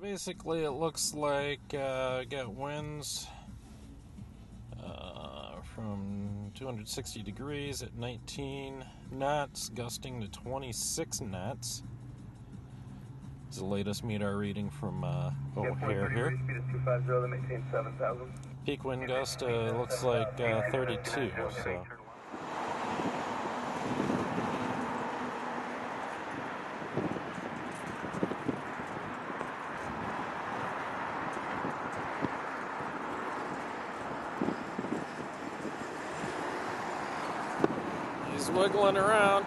basically it looks like got winds from 260 degrees at 19 knots, gusting to 26 knots. It's the latest MEDAR reading from O'Hare here. Peak wind gust looks like 32, so. He's wiggling around.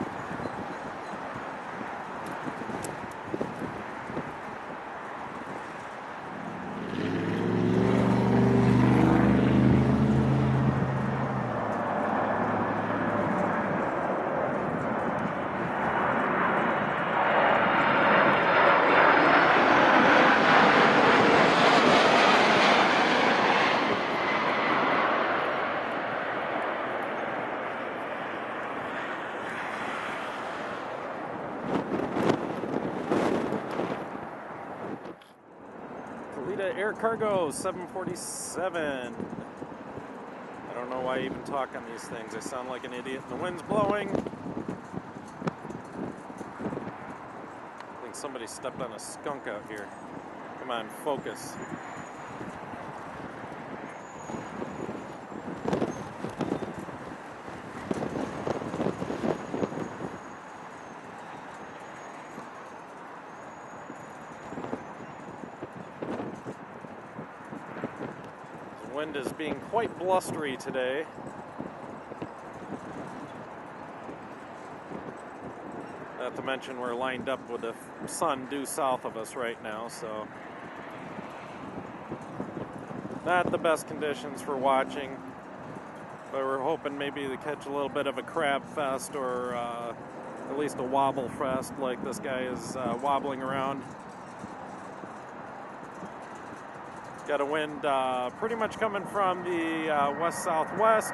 Kalitta Air Cargo 747. I don't know why I even talk on these things. I sound like an idiot. The wind's blowing. I think somebody stepped on a skunk out here. Come on, focus. Wind is being quite blustery today. Not to mention we're lined up with the sun due south of us right now, so not the best conditions for watching, but we're hoping maybe to catch a little bit of a crab fest or at least a wobble fest like this guy is wobbling around. Got a wind pretty much coming from the west-southwest.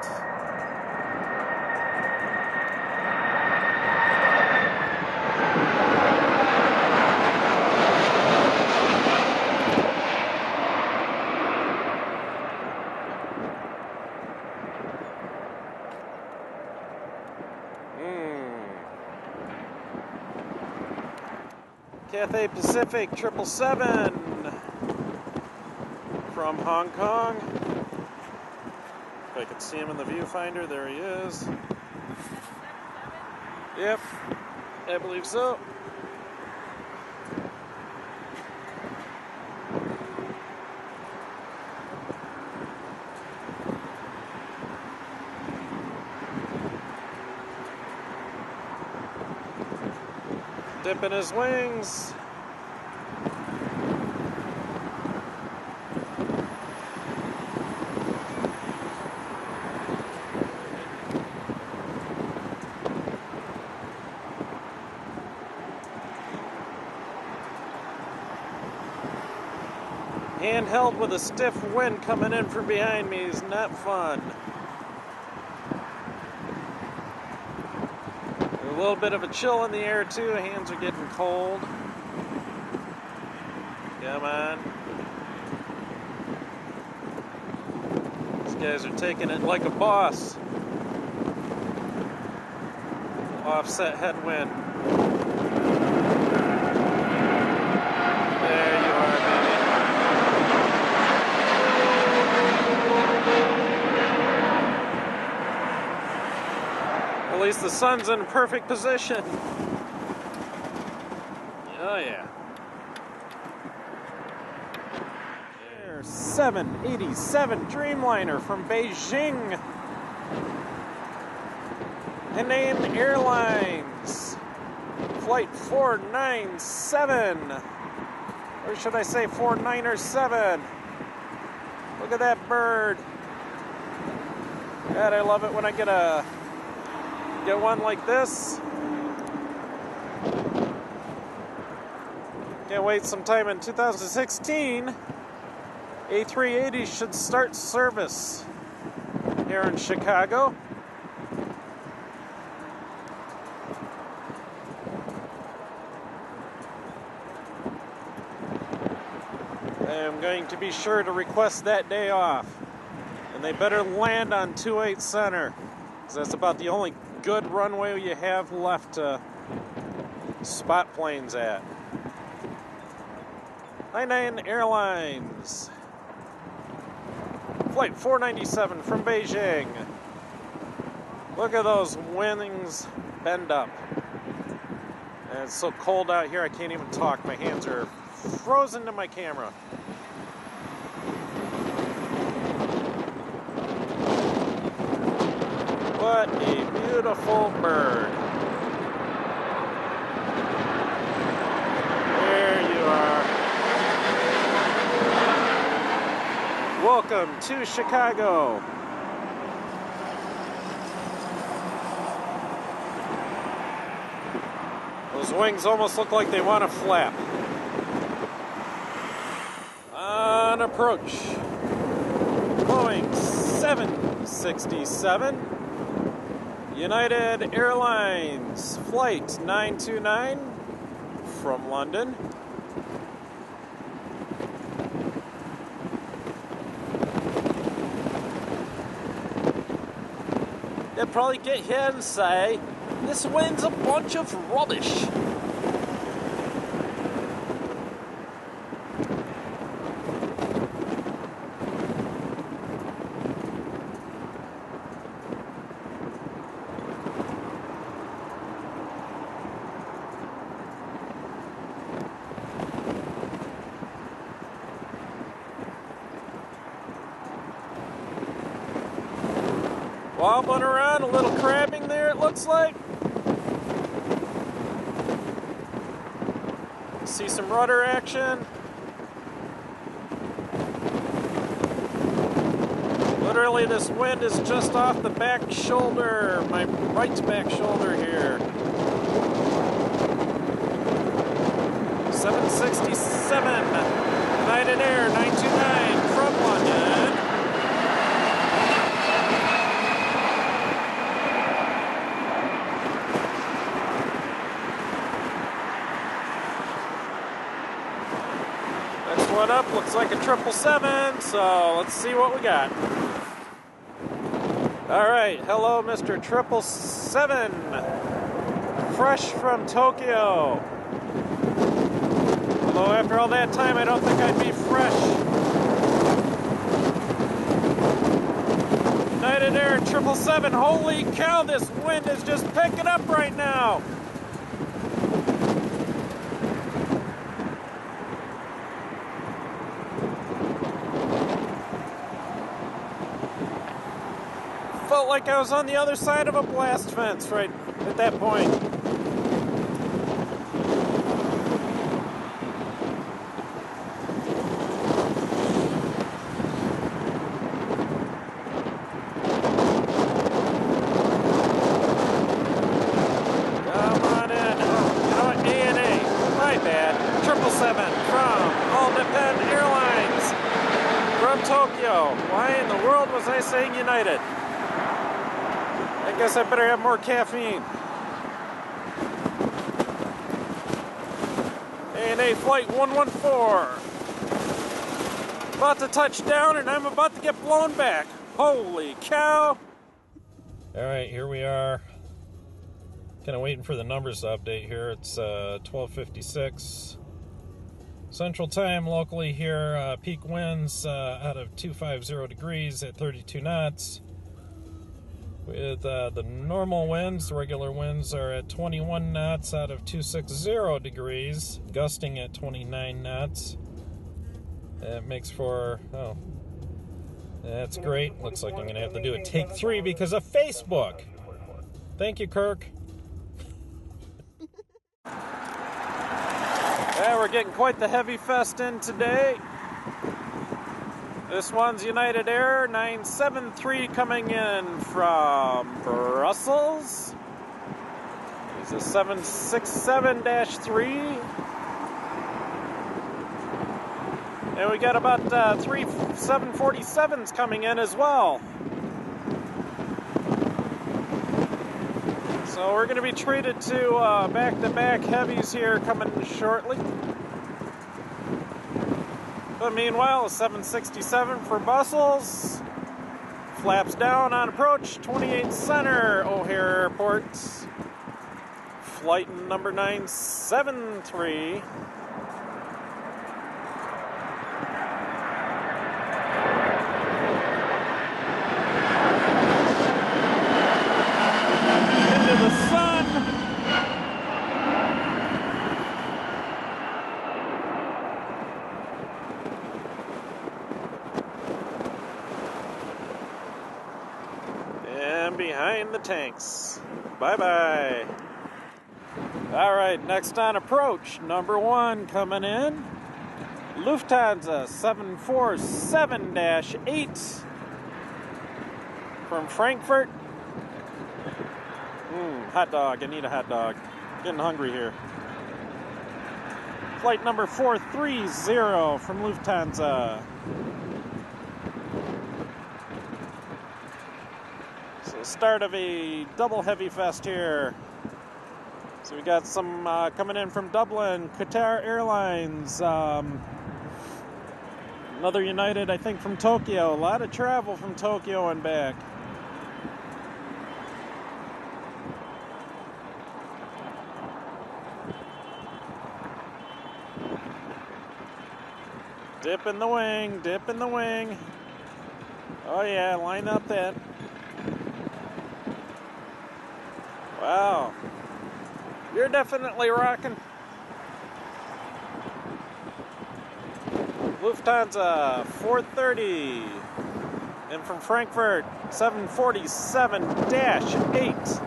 Cathay Pacific 777 from Hong Kong. If I can see him in the viewfinder, there he is. Yep, I believe so. Dipping his wings. Handheld with a stiff wind coming in from behind me is not fun. A little bit of a chill in the air too, hands are getting cold. Come on. These guys are taking it like a boss. Offset headwind. There you are, baby. At least the sun's in a perfect position. Oh yeah. Air 787 Dreamliner from Beijing. Hainan Airlines. Flight 497. Or should I say 497? Look at that bird. God, I love it when I get one like this. Can't wait sometime in 2016. A380 should start service here in Chicago. am going to be sure to request that day off. And they better land on 28 Center, because that's about the only good runway you have left to spot planes at. Hainan Airlines. Flight 497 from Beijing. Look at those wings bend up. And it's so cold out here I can't even talk. My hands are frozen to my camera. What a beautiful bird. There you are. Welcome to Chicago. Those wings almost look like they want to flap. On approach. Boeing 767. United Airlines, Flight 929 from London. They'll probably get here and say, this wind's a bunch of rubbish. Wobbling around, a little crabbing there it looks like. See some rudder action. Literally this wind is just off the back shoulder, my right back shoulder here. 767 United Air 929 from London. One up, looks like a 777, so let's see what we got. Alright, hello Mr. 777, fresh from Tokyo. Although after all that time I don't think I'd be fresh. United Air 777, holy cow, this wind is just picking up right now. Felt like I was on the other side of a blast fence right at that point. Come on in. You know what? A&A. My bad. 777 from All Nippon Airlines from Tokyo. Why in the world was I saying United? I guess I better have more caffeine. A&A Flight 114. About to touch down and I'm about to get blown back. Holy cow. Alright, here we are. Kind of waiting for the numbers to update here. It's 12:56 Central Time locally here. Peak winds out of 250 degrees at 32 knots. With the normal winds, the regular winds are at 21 knots out of 260 degrees, gusting at 29 knots. That makes for, oh, that's great. Looks like I'm going to have to do a take 3 because of Facebook. Thank you, Kirk. Yeah, we're getting quite the heavy fest in today. This one's United Air 973 coming in from Brussels. It's a 767-3. And we got about 3 747s coming in as well. So we're going to be treated to back-to-back heavies here coming shortly. But meanwhile, 767 for Brussels. Flaps down on approach, 28 center, O'Hare Airport. Flight number 973. Into the sun. And behind the tanks. Bye-bye. All right, next on approach, number 1 coming in. Lufthansa 747-8 from Frankfurt. Hot dog, I need a hot dog. Getting hungry here. Flight number 430 from Lufthansa. So start of a double heavy fest here. So we got some coming in from Dublin, Qatar Airlines, another United, I think, from Tokyo. A lot of travel from Tokyo and back. Dip in the wing, dip in the wing. Oh yeah, line up that. Wow. You're definitely rocking. Lufthansa 430. And from Frankfurt 747-8.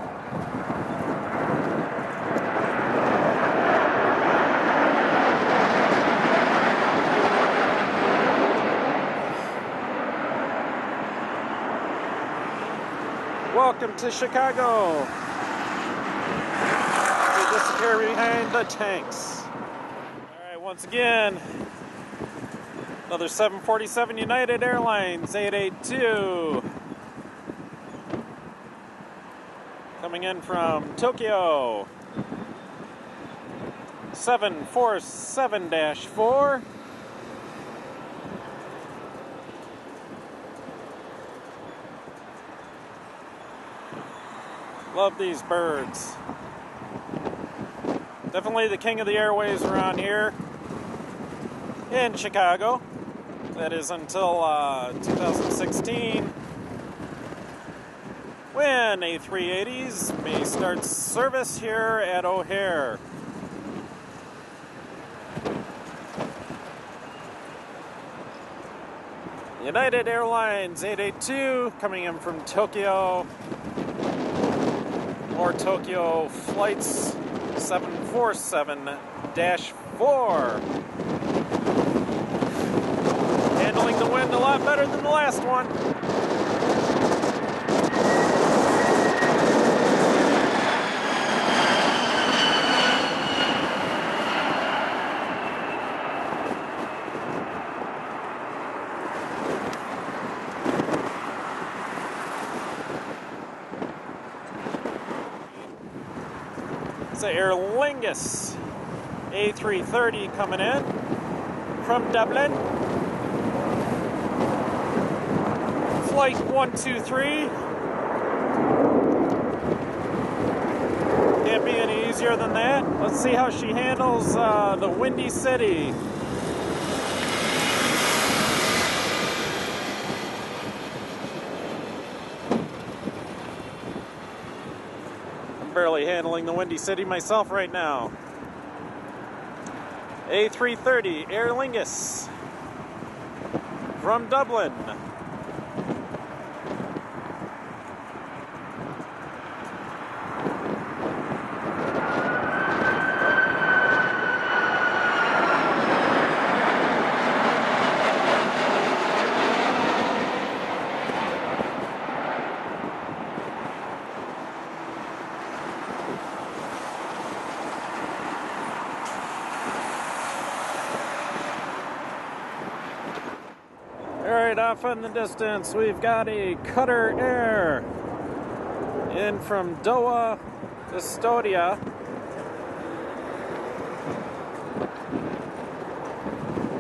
Welcome to Chicago. We disappear behind the tanks. Alright, once again, another 747 United Airlines 882. Coming in from Tokyo. 747-4. Love these birds. Definitely the king of the airways around here in Chicago. That is until 2016, when A380s may start service here at O'Hare. United Airlines 882 coming in from Tokyo. More Tokyo flights, 747-4. Handling the wind a lot better than the last one. It's an Aer Lingus A330 coming in from Dublin. Flight 123. Can't be any easier than that. Let's see how she handles the windy city. Barely handling the windy city myself right now. A330 Aer Lingus from Dublin. Alright, off in the distance, we've got a Qatar Air in from Doha, Estonia.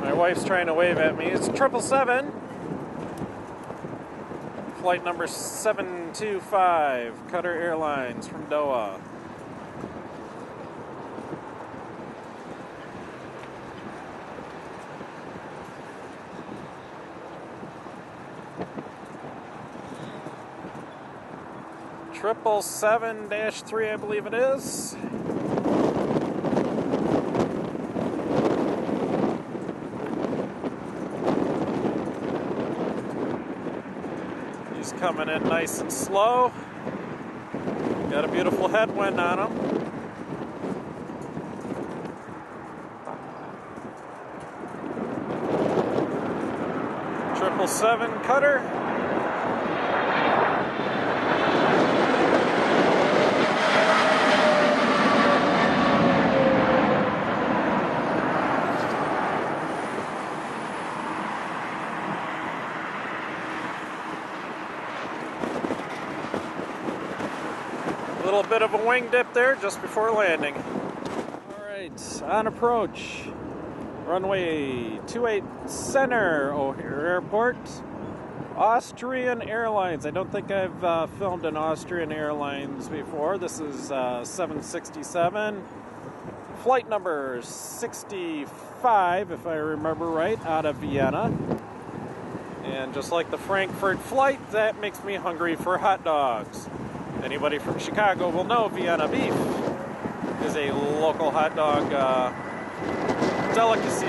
My wife's trying to wave at me. It's 777, flight number 725, Qatar Airlines from Doha. Triple 7-3, I believe it is. He's coming in nice and slow. Got a beautiful headwind on him. Triple 7 Qatar. Little bit of a wing dip there just before landing. Alright, on approach, runway 28 center, O'Hare Airport, Austrian Airlines. I don't think I've filmed an Austrian Airlines before. This is 767, flight number 65, if I remember right, out of Vienna. And just like the Frankfurt flight, that makes me hungry for hot dogs. Anybody from Chicago will know Vienna beef is a local hot dog delicacy.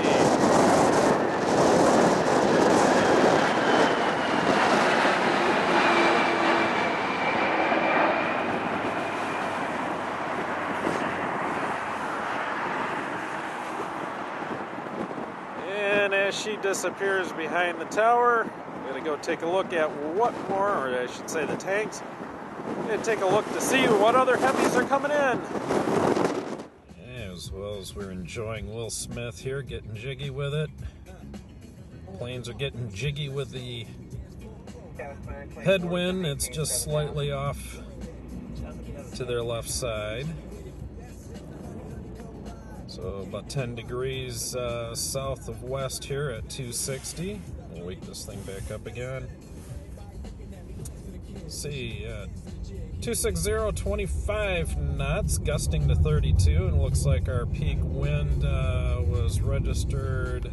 And as she disappears behind the tower, I'm going to go take a look at what more, or I should say the tanks. And take a look to see what other heavies are coming in. As well as we're enjoying Will Smith here, getting jiggy with it. Planes are getting jiggy with the headwind. It's just slightly off to their left side. So about 10 degrees south of west here at 260. We'll wake this thing back up again. Let's see, 260, 25 knots, gusting to 32, and it looks like our peak wind was registered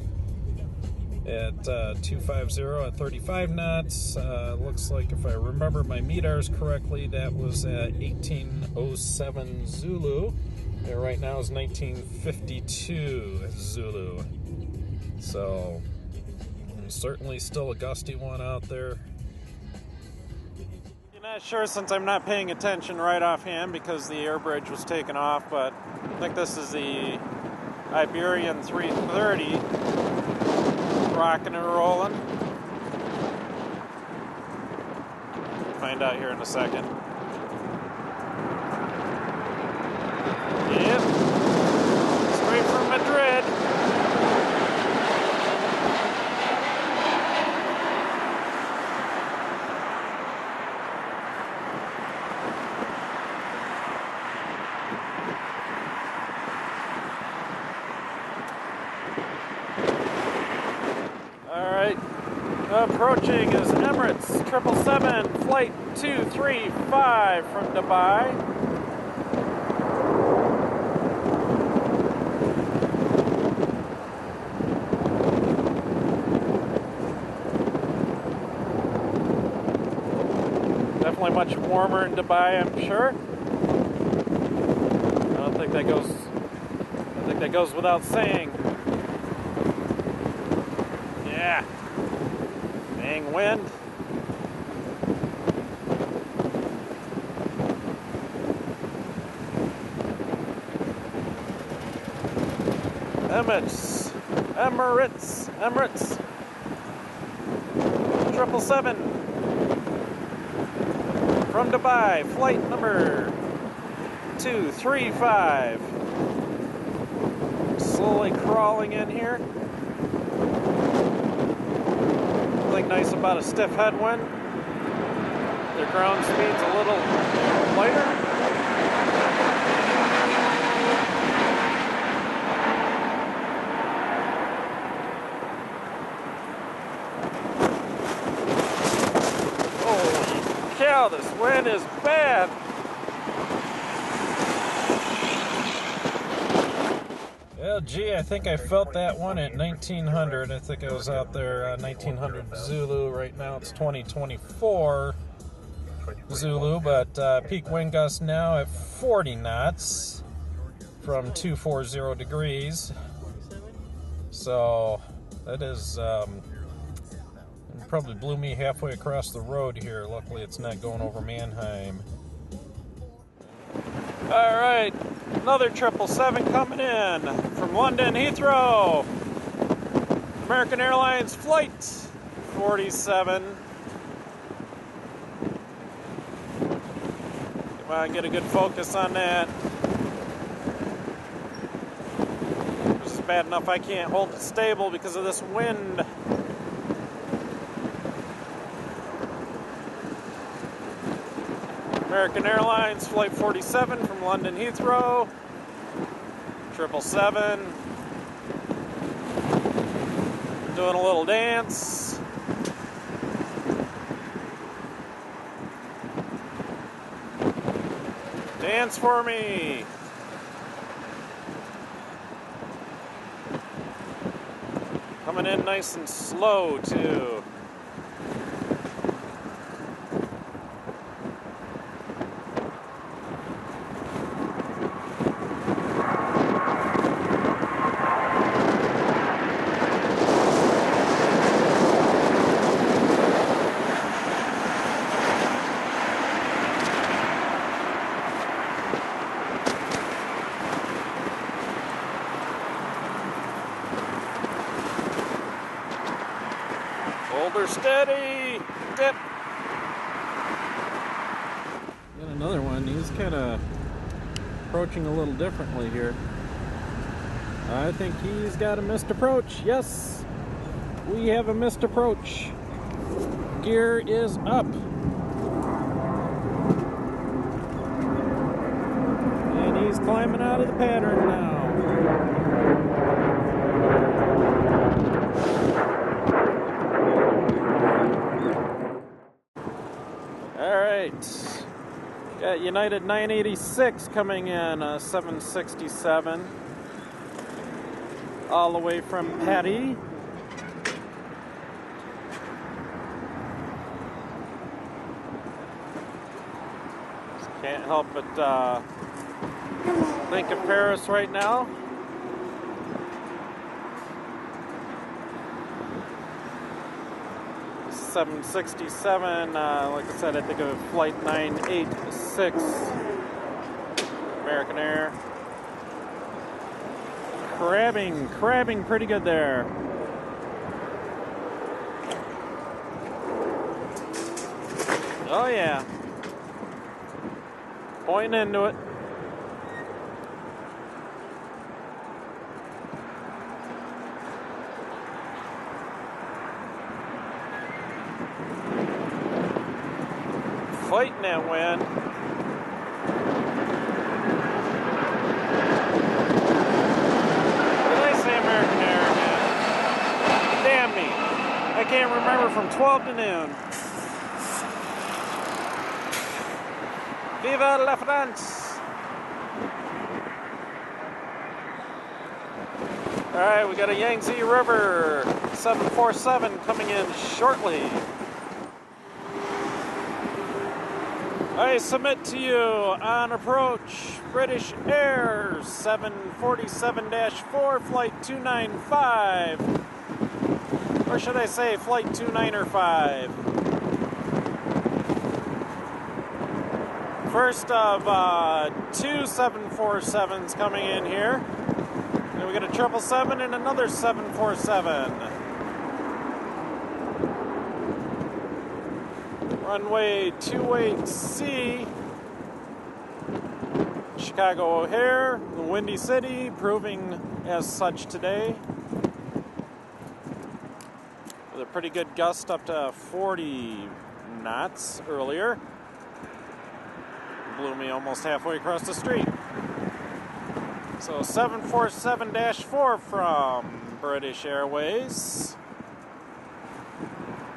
at 250 at 35 knots. Looks like, if I remember my METARs correctly, that was at 1807 Zulu. And right now is 1952 Zulu. So, certainly still a gusty one out there. Not sure, since I'm not paying attention right offhand because the air bridge was taken off, but I think this is the Iberian 330 rocking and rolling. Find out here in a second. Yep, straight from Madrid. Approaching is Emirates 777 Flight 235 from Dubai. Definitely much warmer in Dubai, I'm sure. I don't think that goes without saying. Yeah. Dang wind. Emirates 777 from Dubai, flight number 235. Slowly crawling in here. Something nice about a stiff headwind. Their ground speed's a little lighter. Wow, this wind is bad. Well, gee, I think I felt that one at 1900. I think I was out there 1900 Zulu. Right now it's 2024 Zulu, but peak wind gust now at 40 knots from 240 degrees. So that is it probably blew me halfway across the road here. Luckily it's not going over Mannheim. All right, another 777 coming in from London Heathrow. American Airlines Flight 47. Come on, get a good focus on that. This is bad enough I can't hold it stable because of this wind. American Airlines Flight 47 from London Heathrow. 777. Doing a little dance. Dance for me. Coming in nice and slow too. Hold her steady. Dip. Got another one. He's kind of approaching a little differently here. I think he's got a missed approach. Yes, we have a missed approach. Gear is up. And he's climbing out of the pattern now. Got United 986 coming in, 767, all the way from Patty. Can't help but think of Paris right now. .767, like I said, I think of Flight 986, American Air. Crabbing pretty good there. Oh yeah. Pointing into it. Fighting that wind. What did I say, American Air again? Damn me. I can't remember from 12 to noon. Viva la France! Alright, we got a Yangtze River 747 coming in shortly. I submit to you on approach British Air 747-4 Flight 295, or should I say Flight 295. First of two 747s coming in here. Then we got a 777 and another 747. Runway 28C, Chicago O'Hare, the Windy City, proving as such today. With a pretty good gust up to 40 knots earlier. Blew me almost halfway across the street. So 747-4 from British Airways.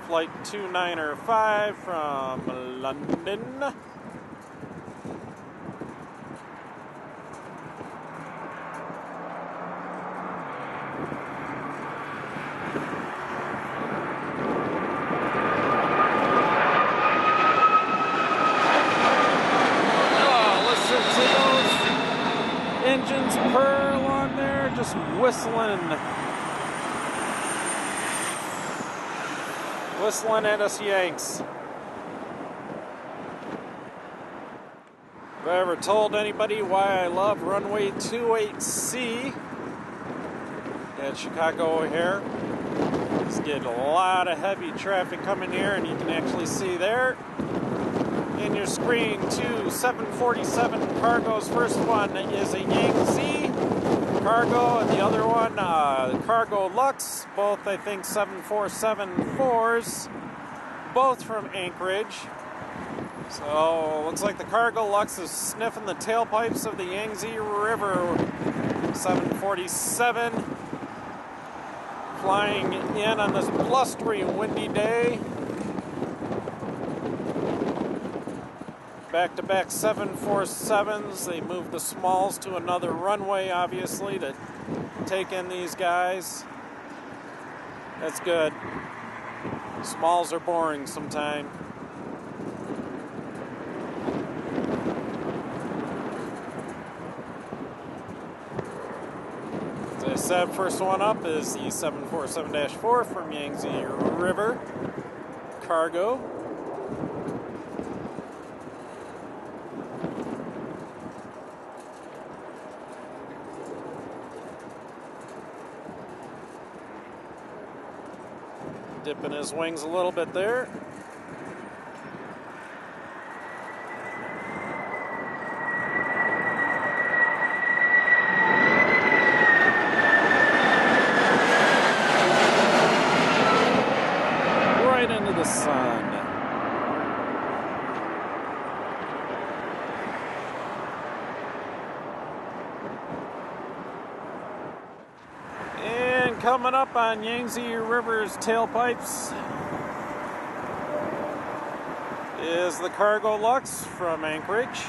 Flight 295 from London. Engines purr along there, just whistling at us Yanks. If I ever told anybody why I love runway 28C at Chicago O'Hare, just get a lot of heavy traffic coming here, and you can actually see there in your screen 2 747 cargos. First one is a Yangtze cargo, and the other one Cargo Lux, both I think 747-4s, both from Anchorage. So looks like the Cargo Lux is sniffing the tailpipes of the Yangtze River 747, flying in on this blustery windy day. Back-to-back 747s. They moved the smalls to another runway, obviously, to take in these guys. That's good. Smalls are boring sometime. As I said, first one up is the 747-4 from Yangtze River Cargo. Dipping his wings a little bit there. Right into the sun. Coming up on Yangtze River's tailpipes is the Cargo Lux from Anchorage.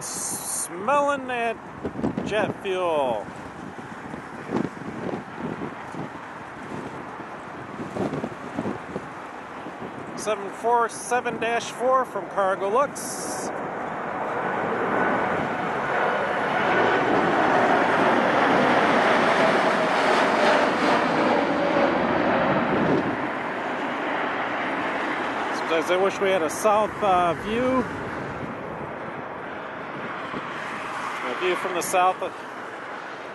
Smelling that jet fuel. (747-4) from Cargo Lux. I wish we had a south view. A view from the south,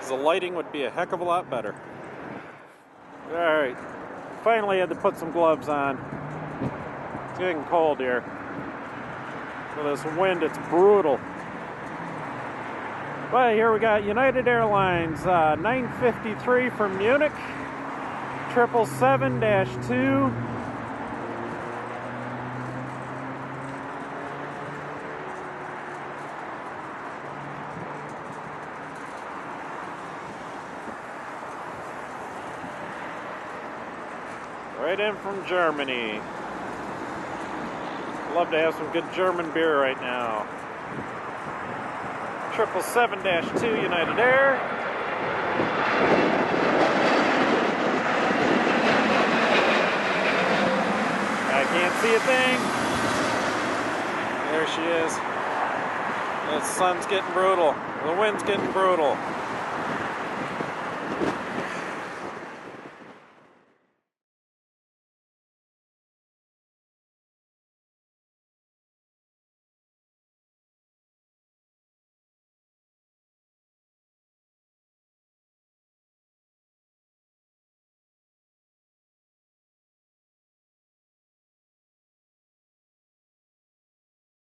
the lighting would be a heck of a lot better. Alright, finally had to put some gloves on. It's getting cold here. With this wind, it's brutal. But here we got United Airlines 953 from Munich, 777-2. Right in from Germany. Love to have some good German beer right now. 777-2 United Air. I can't see a thing. There she is. The sun's getting brutal. The wind's getting brutal.